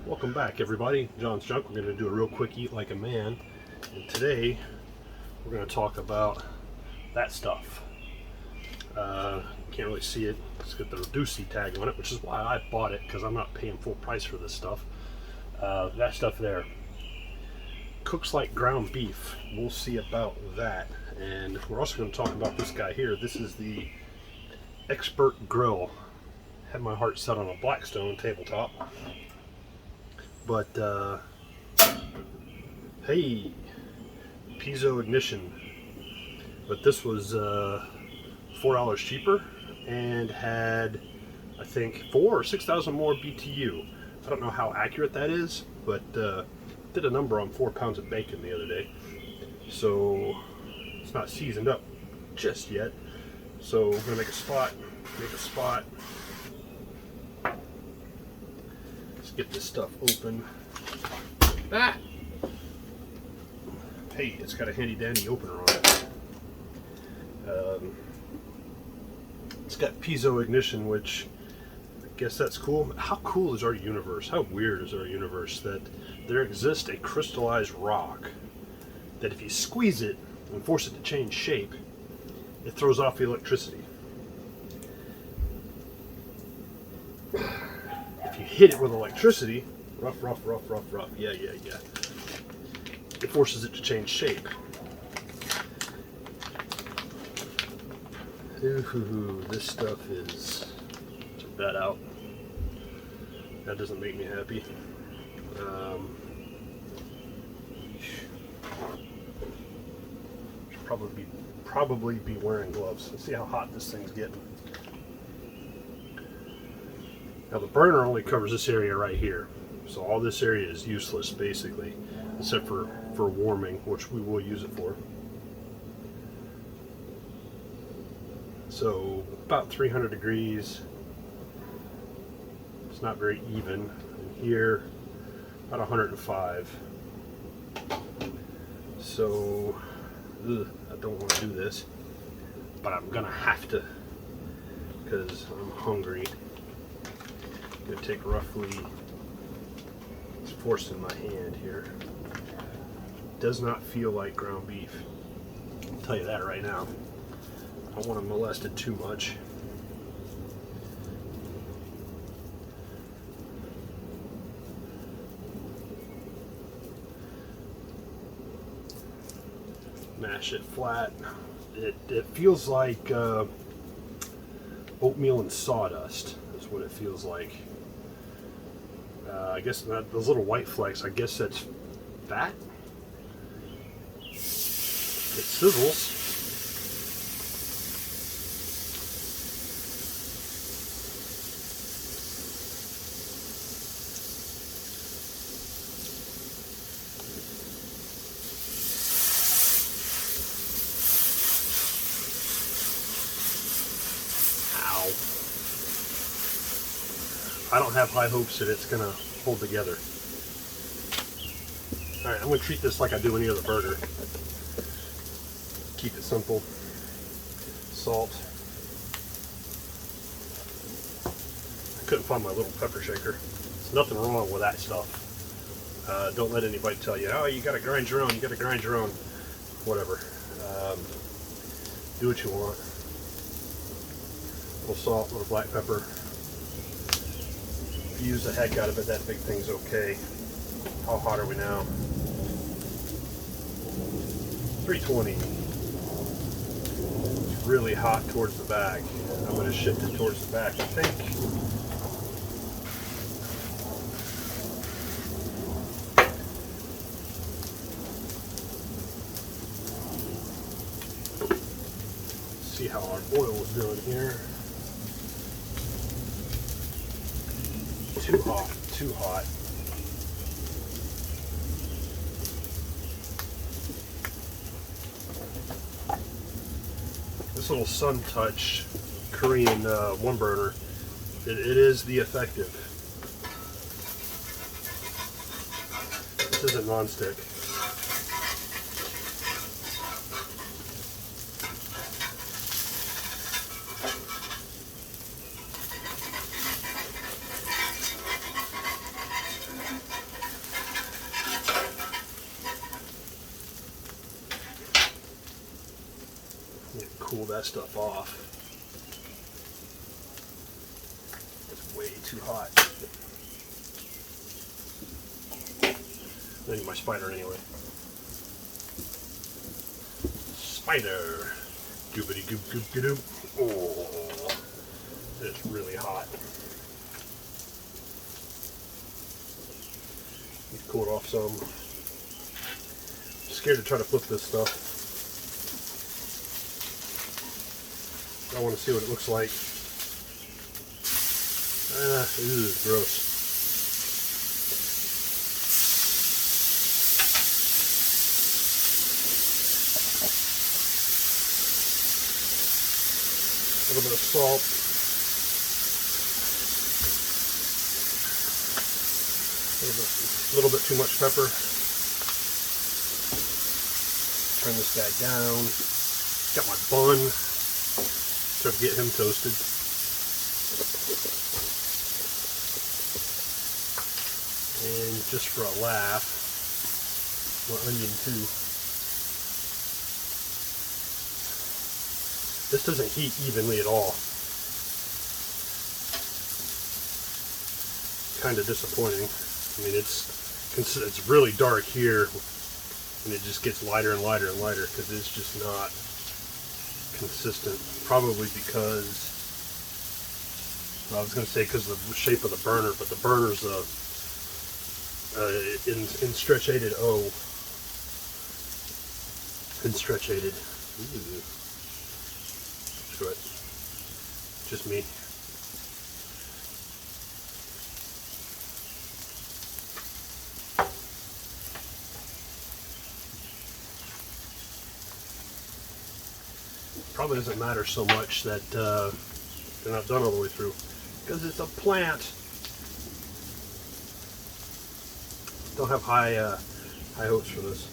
Welcome back, everybody. John's Junk. We're going to do a real quick eat like a man. And today we're going to talk about that stuff. Can't really see it. It's got the Reducey tag on it, which is why I bought it, because I'm not paying full price for this stuff. That stuff there cooks like ground beef. We'll see about that. And we're also going to talk about this guy here. This is the Expert Grill. Had my heart set on a Blackstone tabletop. But, hey, piezo ignition. But this was $4 cheaper and had, I think, 4,000 or 6,000 more BTU. I don't know how accurate that is, but did a number on 4 pounds of bacon the other day. So it's not seasoned up just yet. So we're gonna make a spot. Get this stuff open. Ah! Hey, it's got a handy dandy opener on it. It's got piezo ignition, which I guess that's cool. How cool is our universe? How weird is our universe that there exists a crystallized rock that if you squeeze it and force it to change shape, it throws off the electricity. If you hit it with electricity, rough, yeah. It forces it to change shape. Ooh, this stuff is, check that out. That doesn't make me happy. Should probably be wearing gloves. Let's see how hot this thing's getting. Now the burner only covers this area right here, so all this area is useless basically, except for warming, which we will use it for. So about 300 degrees. It's not very even. And here, about 105. So I don't want to do this, but I'm gonna have to because I'm hungry. I'm going to take roughly, it's forced in my hand here. Does not feel like ground beef. I'll tell you that right now. I don't want to molest it too much. Mash it flat. It feels like oatmeal and sawdust is what it feels like. I guess those little white flecks, I guess that's fat. It sizzles. Ow. I don't have high hopes that it's gonna hold together. Alright, I'm gonna treat this like I do any other burger. Keep it simple. Salt. I couldn't find my little pepper shaker. There's nothing wrong with that stuff. Don't let anybody tell you, oh, you gotta grind your own, Whatever. Do what you want. A little salt, a little black pepper. If you use the heck out of it, that big thing's okay. How hot are we now? 320. It's really hot towards the back. I'm going to shift it towards the back, I think. Let's see how our oil is doing here. Too hot. This little Sun Touch Korean one burner, it is the effective. This isn't non-stick. cool that stuff off. It's way too hot. I need my spider anyway. Spider. Doobity goop goop goop. Oh, it's really hot. Need to cool it off some. I'm scared to try to flip this stuff. I want to see what it looks like. Ew, gross. A little bit of salt. A little bit too much pepper. Turn this guy down. Got my bun. Try to get him toasted. And just for a laugh, my onion too. This doesn't heat evenly at all. Kind of disappointing. I mean, it's really dark here, and it just gets lighter and lighter and lighter because it's just not consistent. Probably because, well, I was going to say because of the shape of the burner, but the burner's in stretchated O. In stretchated. Ooh. Screw it. Just me. Probably doesn't matter so much that they're not done all the way through, because it's a plant. Don't have high hopes for this.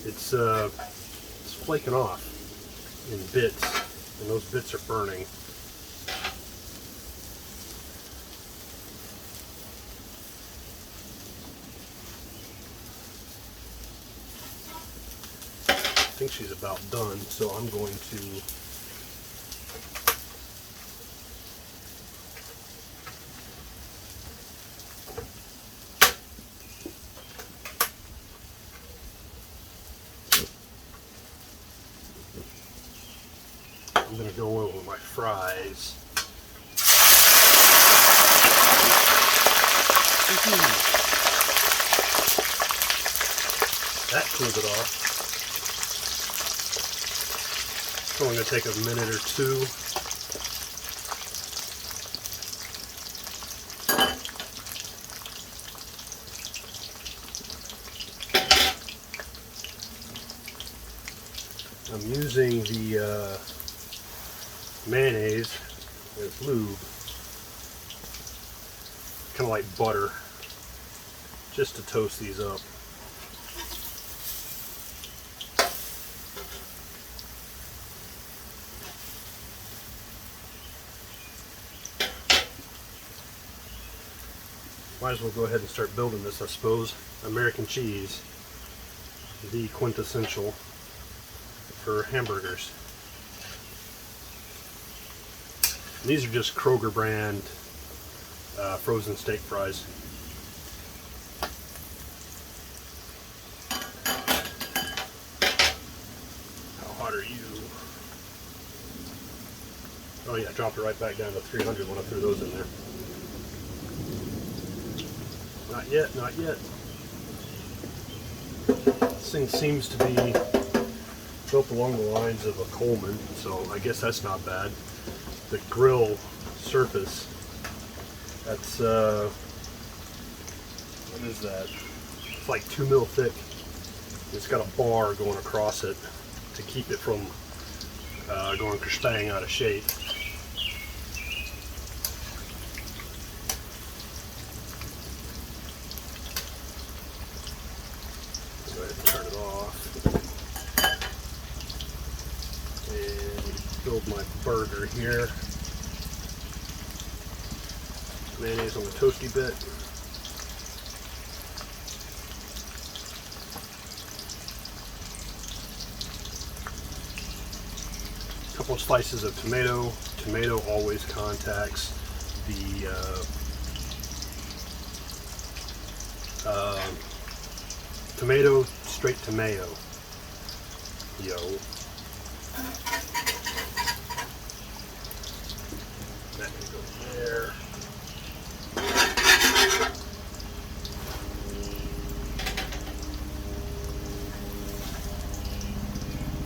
It's flaking off in bits, and those bits are burning. I think she's about done, so I'm going to go in with my fries. That cools it off. It's only going to take a minute or two. I'm using the mayonnaise as lube, kind of like butter, just to toast these up. Might as well go ahead and start building this, I suppose. American cheese, the quintessential for hamburgers. And these are just Kroger brand frozen steak fries. How hot are you? Oh yeah, dropped it right back down to 300 when I threw those in there. Not yet, not yet. This thing seems to be built along the lines of a Coleman, so I guess that's not bad. The grill surface, that's, what is that? It's like 2 mil thick. It's got a bar going across it to keep it from going kerspang out of shape. Go ahead and turn it off. And build my burger here. Mayonnaise on the toasty bit. couple of slices of tomato. Tomato always contacts the tomato straight to mayo. Yo. That can go there.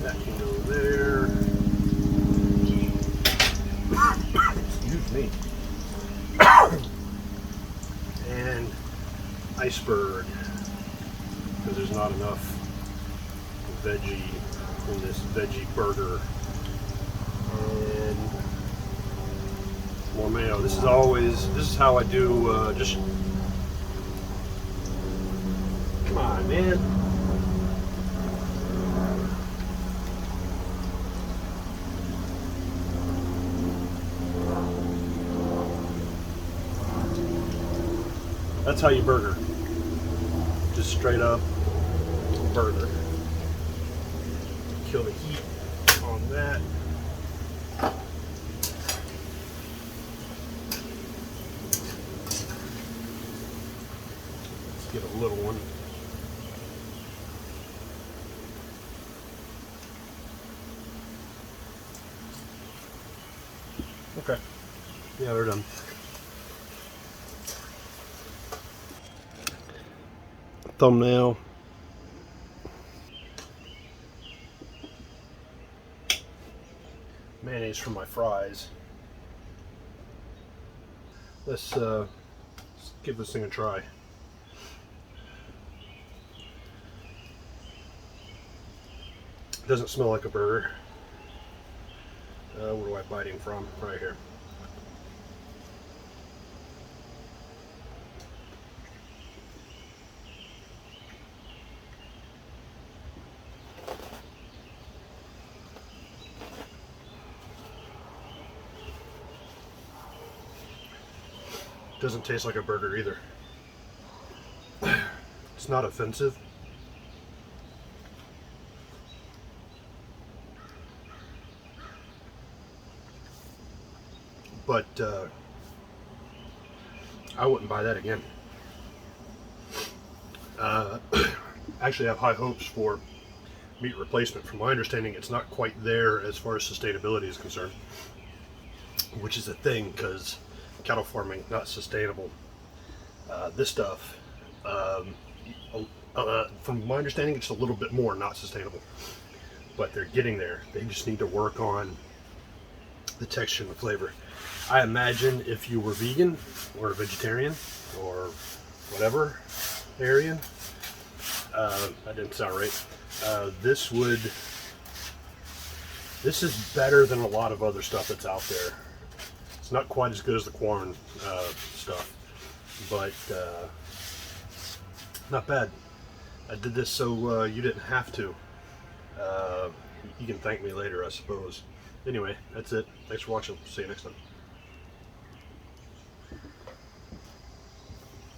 That can go there. Excuse me. And iceberg, because there's not enough veggie in this veggie burger. And more mayo. This is how I do, just, come on, man. That's how you burger. Just straight up burger. Kill the heat on that. Let's get a little one. Okay. Yeah, they're done. Thumbnail. Mayonnaise for my fries. Let's give this thing a try. It doesn't smell like a burger. Where do I biting from? Right here. Doesn't taste like a burger either. It's not offensive. But I wouldn't buy that again. Actually, I have high hopes for meat replacement. From my understanding, it's not quite there as far as sustainability is concerned, which is a thing because cattle farming not sustainable. This stuff, from my understanding, it's a little bit more not sustainable, but they're getting there. They just need to work on the texture and the flavor. I imagine if you were vegan or a vegetarian or whatever, Aryan, that didn't sound right. This is better than a lot of other stuff that's out there. It's not quite as good as the corn stuff, but not bad. I did this so you didn't have to. You can thank me later, I suppose. Anyway, that's it. Thanks for watching. See you next time.